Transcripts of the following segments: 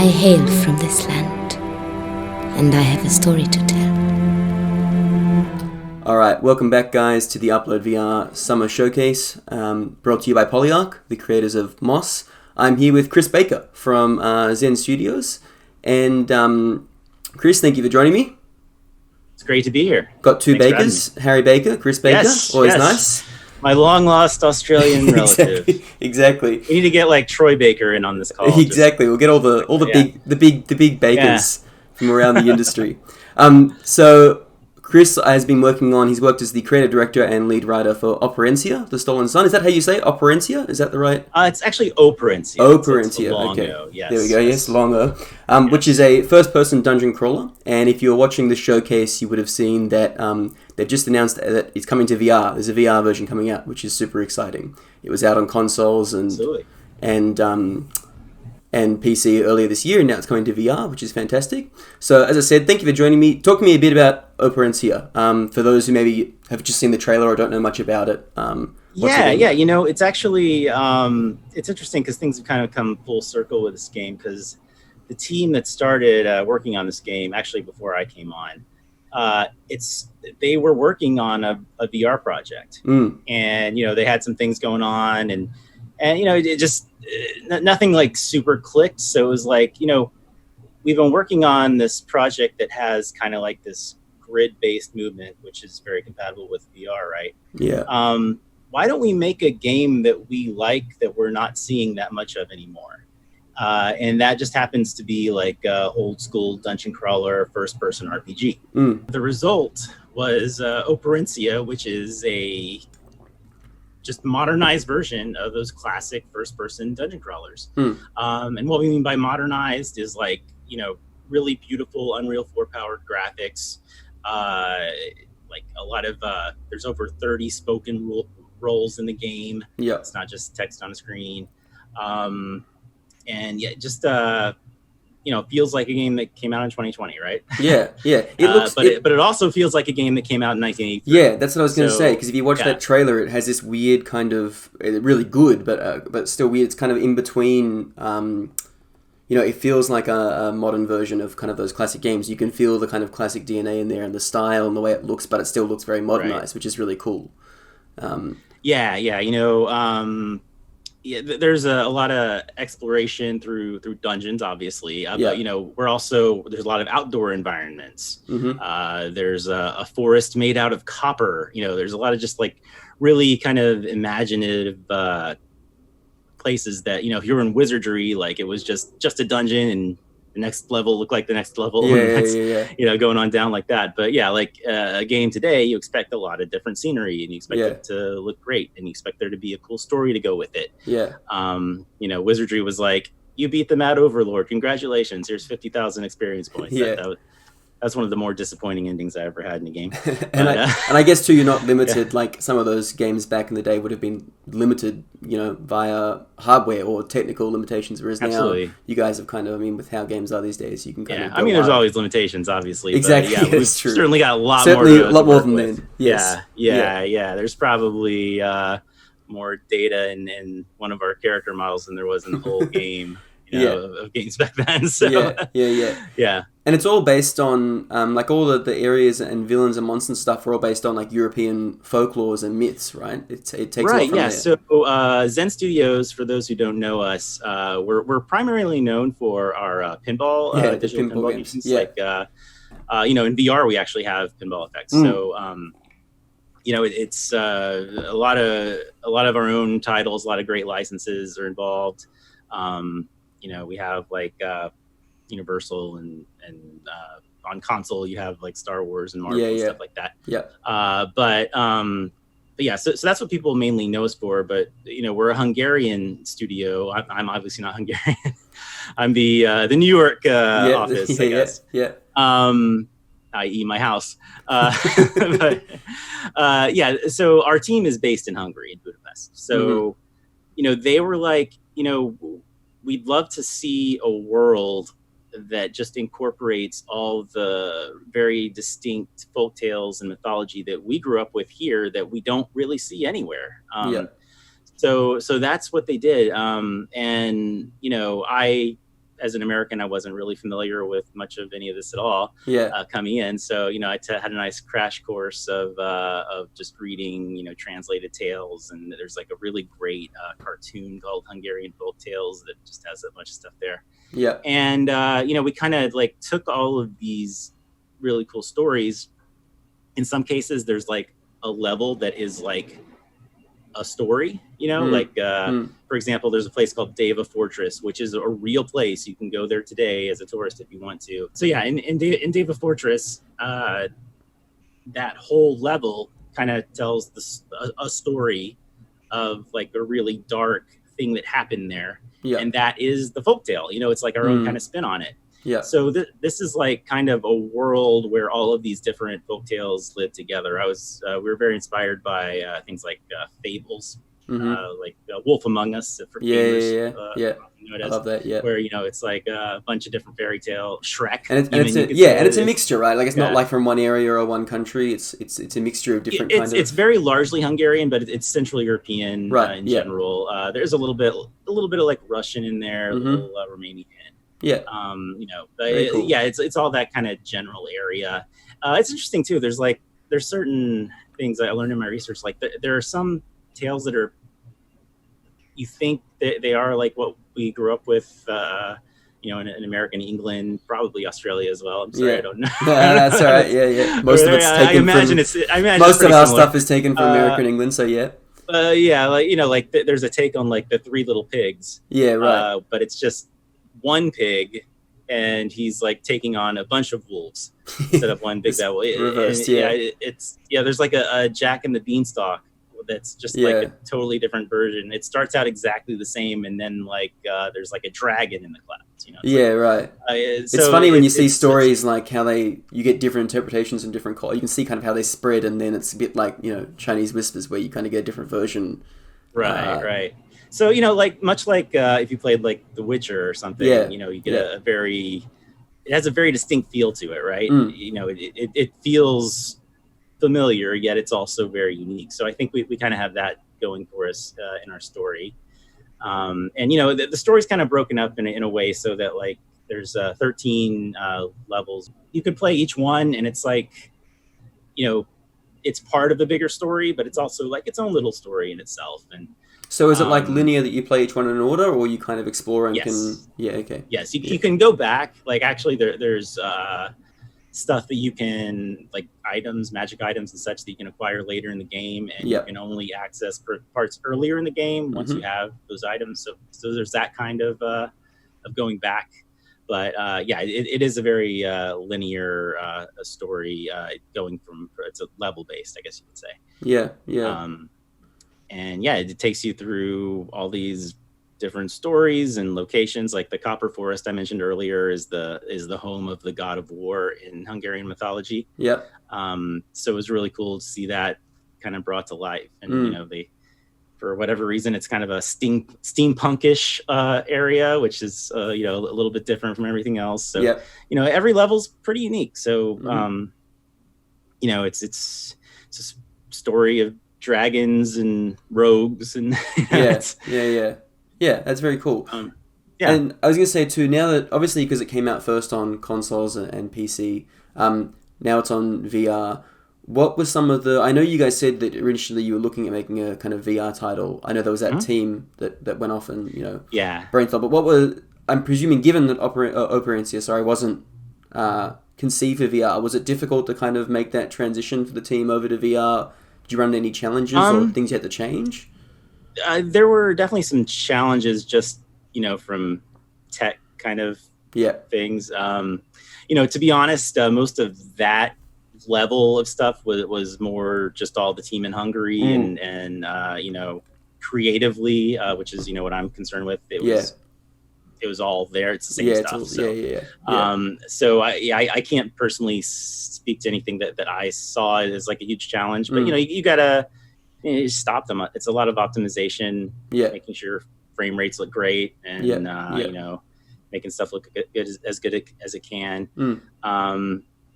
I hail from this land, and I have a story to tell. Alright, welcome back guys to the Upload VR Summer Showcase, brought to you by Polyarch, the creators of Moss. I'm here with Chris Baker from Zen Studios, and Chris, thank you for joining me. It's great to be here. Got two Thanks Bakers, Harry Baker, Chris Baker, always nice. My long-lost Australian relative. Exactly. We need to get like Troy Baker in on this call. Exactly. We'll get all the big Bakers from around the industry. So Chris has been he's worked as the creative director and lead writer for Operencia, The Stolen Sun. Is that how you say it? Operencia? Is that the right? It's actually Operencia. Operencia, okay. Yes. There we go, yes, Longo. Which is a first-person dungeon crawler. And if you're watching the showcase, you would have seen that they've just announced that it's coming to VR. There's a VR version coming out, which is super exciting. It was out on consoles and PC earlier this year, and now it's coming to VR, which is fantastic. So, as I said, thank you for joining me. Talk to me a bit about Operencia, for those who maybe have just seen the trailer or don't know much about it. You know, it's actually, it's interesting because things have kind of come full circle with this game, because the team that started working on this game, actually before I came on, they were working on a VR project. And, you know, they had some things going on, and you know, it just, nothing like super clicked. So it was like, you know, we've been working on this project that has kind of like this grid-based movement, which is very compatible with VR, right? Yeah. Why don't we make a game that we like that we're not seeing that much of anymore? And that just happens to be like old school dungeon crawler first-person RPG. The result was Operencia, which is a just modernized version of those classic first-person dungeon crawlers. And what we mean by modernized is like, you know, really beautiful Unreal 4 powered graphics. Like a lot of, there's over 30 spoken roles in the game. Yeah. It's not just text on a screen. And yeah, just, you know, feels like a game that came out in 2020, right? Yeah. It looks, but it also feels like a game that came out in 1983. Yeah, that's what I was going to say. Because if you watch that trailer, it has this weird kind of really good, but still weird. It's kind of in between. You know, it feels like a modern version of kind of those classic games. You can feel the kind of classic DNA in there and the style and the way it looks, but it still looks very modernized, which is really cool. Yeah. You know. There's a lot of exploration through dungeons, obviously. But, you know, there's a lot of outdoor environments. There's a forest made out of copper. You know, there's a lot of just like really kind of imaginative places that, you know, if you were in wizardry, like it was just a dungeon and the next level looked like the next level. You know, going on down like that. But yeah, like a game today, you expect a lot of different scenery and you expect it to look great and you expect there to be a cool story to go with it. You know, wizardry was like, you beat the Mad Overlord. Congratulations. Here's 50,000 experience points. That's one of the more disappointing endings I ever had in a game. And I guess too, you're not limited. Like some of those games back in the day would have been limited, you know, via hardware or technical limitations. Whereas now you guys have kind of, I mean, with how games are these days, you can kind of. I mean, there's always limitations, obviously. Exactly. But we've certainly got a lot more than then. Yes. Yeah. There's probably more data in one of our character models than there was in the whole game. You know, of games back then. So yeah. And it's all based on like all the areas and villains and monsters and stuff are all based on like European folklores and myths, right? It takes all from there. So Zen Studios, for those who don't know us, we're primarily known for our pinball digital pinball games. Like you know, in VR we actually have pinball effects. So you know, it's a lot of our own titles, a lot of great licenses are involved. You know, we have like Universal and on console you have like Star Wars and Marvel and stuff like that. But yeah, so that's what people mainly know us for. But you know, we're a Hungarian studio. I'm obviously not Hungarian. I'm the New York office, I guess. I.e. my house. But yeah, so our team is based in Hungary, in Budapest. So you know, they were like, you know, we'd love to see a world that just incorporates all the very distinct folk tales and mythology that we grew up with here that we don't really see anywhere. So that's what they did. And, you know, I as an American, I wasn't really familiar with much of any of this at all. Coming in, so I had a nice crash course of just reading translated tales, and there's like a really great cartoon called Hungarian Folk Tales that just has a bunch of stuff there. And we kind of like took all of these really cool stories. In some cases, there's like a level that is like a story, for example, there's a place called Deva Fortress, which is a real place. You can go there today as a tourist if you want to. So yeah, in Deva Fortress, that whole level kind of tells a story of like a really dark thing that happened there. And that is the folktale. It's like our own kind of spin on it. So this is like kind of a world where all of these different folktales live together. We were very inspired by things like fables, like Wolf Among Us for gamers. I love that. Where it's like a bunch of different fairy tale. Shrek, and it's a mixture, right? Like it's not like from one area or one country. It's a mixture of different kinds of. It's very largely Hungarian, but it's Central European in general. There's a little bit of like Russian in there, a little Romanian. Cool. It's all that kind of general area. It's interesting too. There's certain things that I learned in my research. Like there are some tales that are, you think that they are like what we grew up with, in American England, probably Australia as well. I'm sorry, I don't know. That's all right. Yeah. Most of it's taken. I imagine most of our stuff is taken from American England. So yeah. There's a take on like the Three Little Pigs. But it's just one pig, and he's like taking on a bunch of wolves instead of one big devil. Reversed, there's like a Jack and the Beanstalk that's just like a totally different version. It starts out exactly the same, and then there's like a dragon in the clouds. It's funny when you see stories like how you get different interpretations and different you can see kind of how they spread, and then it's a bit like Chinese whispers where you kind of get a different version. Right. So, much like if you played like The Witcher or something, you get it has a very distinct feel to it, right? It feels familiar, yet it's also very unique. So I think we kind of have that going for us in our story. And, the story's kind of broken up in a way so that like there's 13 levels. You could play each one, and it's like, it's part of a bigger story, but it's also like its own little story in itself. And so is it like linear that you play each one in order, or you kind of explore and Yes. Yes, you can go back. Like actually there's stuff that you can, like items, magic items and such, that you can acquire later in the game, and you can only access parts earlier in the game once you have those items. So there's that kind of going back. But it is a very linear story going from, it's a level based, I guess you could say. And it takes you through all these different stories and locations. Like the Copper Forest I mentioned earlier is the home of the god of war in Hungarian mythology. So it was really cool to see that kind of brought to life. And they, for whatever reason, it's kind of a steampunkish area, which is a little bit different from everything else. So every level's pretty unique. So it's a story of dragons and rogues and that's very cool. And I was gonna say too, now that obviously because it came out first on consoles and PC, now it's on VR. What was some of the? I know you guys said that initially you were looking at making a kind of VR title. I know there was that team that went off and brainstormed. But what were? I'm presuming, given that Operencia, wasn't conceived for VR, was it difficult to kind of make that transition for the team over to VR? Did you run into any challenges or things you had to change? There were definitely some challenges, just from tech kind of things. To be honest, most of that level of stuff was more just all the team in Hungary and creatively, which is what I'm concerned with. It was all there. It's the same stuff. So I can't personally speak to anything that I saw as like a huge challenge, but you gotta stop them. It's a lot of optimization, making sure frame rates look great, and making stuff look good as it can.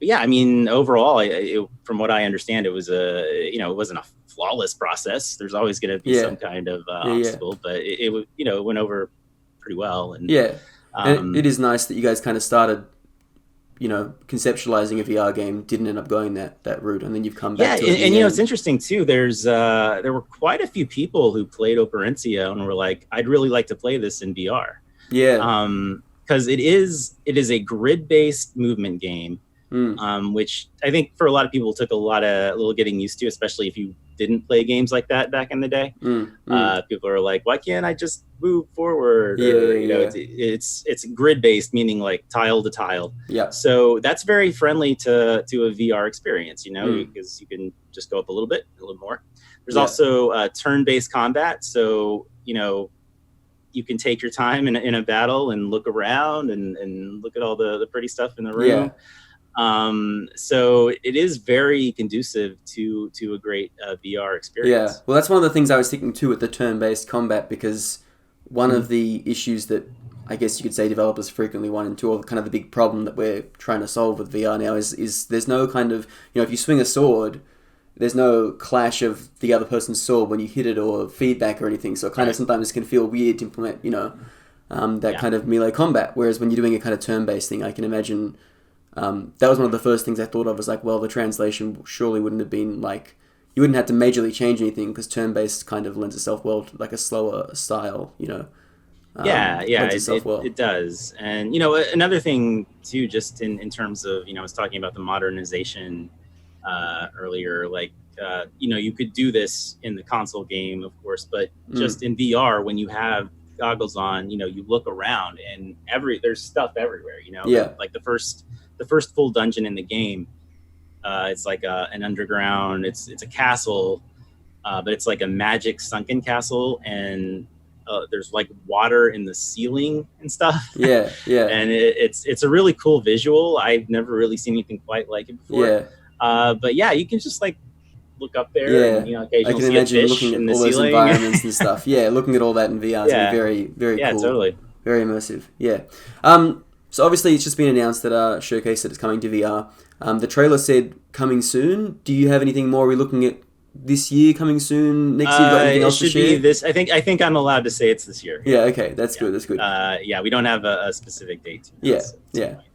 But I mean, overall, from what I understand, it was it wasn't a flawless process. There's always going to be some kind of obstacle, but it went over pretty well. And And it is nice that you guys kind of started, conceptualizing a VR game, didn't end up going that route, and then you've come back to it. And it's interesting too. There were quite a few people who played Operencia and were like, I'd really like to play this in VR. Yeah. Because it is a grid-based movement game, which I think for a lot of people took a little getting used to, especially if you didn't play games like that back in the day. People are like, why can't I just move forward? It's grid-based, meaning like tile to tile. Yeah. So that's very friendly to a VR experience, because you can just go up a little bit, a little more. There's also turn-based combat, so you can take your time in a battle and look around and look at all the pretty stuff in the room. So it is very conducive to a great VR experience. Yeah, well, that's one of the things I was thinking too with the turn-based combat, because one of the issues that I guess you could say developers frequently run into, or kind of the big problem that we're trying to solve with VR now, is there's no kind of, if you swing a sword, there's no clash of the other person's sword when you hit it, or feedback or anything. So it kind of sometimes can feel weird to implement, that kind of melee combat. Whereas when you're doing a kind of turn-based thing, I can imagine that was one of the first things I thought of, was like, well, the translation surely wouldn't have been like, you wouldn't have to majorly change anything, because turn-based kind of lends itself well to like a slower style, it does. And, another thing too, just in terms of, I was talking about the modernization earlier, like, you could do this in the console game, of course, but just in VR, when you have goggles on, you look around and there's stuff everywhere, like the first full dungeon in the game, it's like an underground, it's a castle, but it's like a magic sunken castle, and there's like water in the ceiling and stuff. Yeah. And it's a really cool visual. I've never really seen anything quite like it before. But you can just like look up there and occasionally I can see imagine a fish looking at in the all those ceiling. environments and stuff. Looking at all that in VR is gonna be very, very cool. Totally. Very immersive. So obviously it's just been announced that Showcase that it's coming to VR. The trailer said coming soon. Do you have anything more? Are we looking at this year coming soon? Next year, got anything else to share? It should be this. I think I'm allowed to say it's this year. Yeah. Okay. That's good. That's good. We don't have a specific date.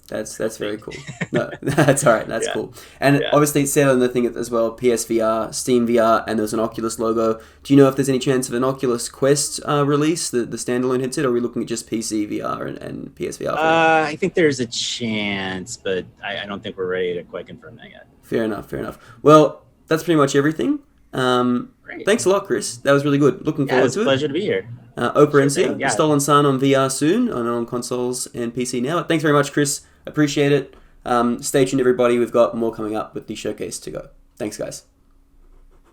That's very cool. No, that's all right. That's cool. And obviously it said on the thing as well, PSVR, Steam VR, and there was an Oculus logo. Do you know if there's any chance of an Oculus Quest release, the standalone headset, or are we looking at just PC VR and PSVR? I think there's a chance, but I don't think we're ready to quite confirm that yet. Fair enough. Well, that's pretty much everything. Thanks a lot, Chris. That was really good. Looking forward to it. It's a pleasure to be here. Operencia, Stolen Sun on VR soon, on consoles and PC now. Thanks very much, Chris. Appreciate it. Stay tuned, everybody. We've got more coming up with the showcase to go. Thanks, guys.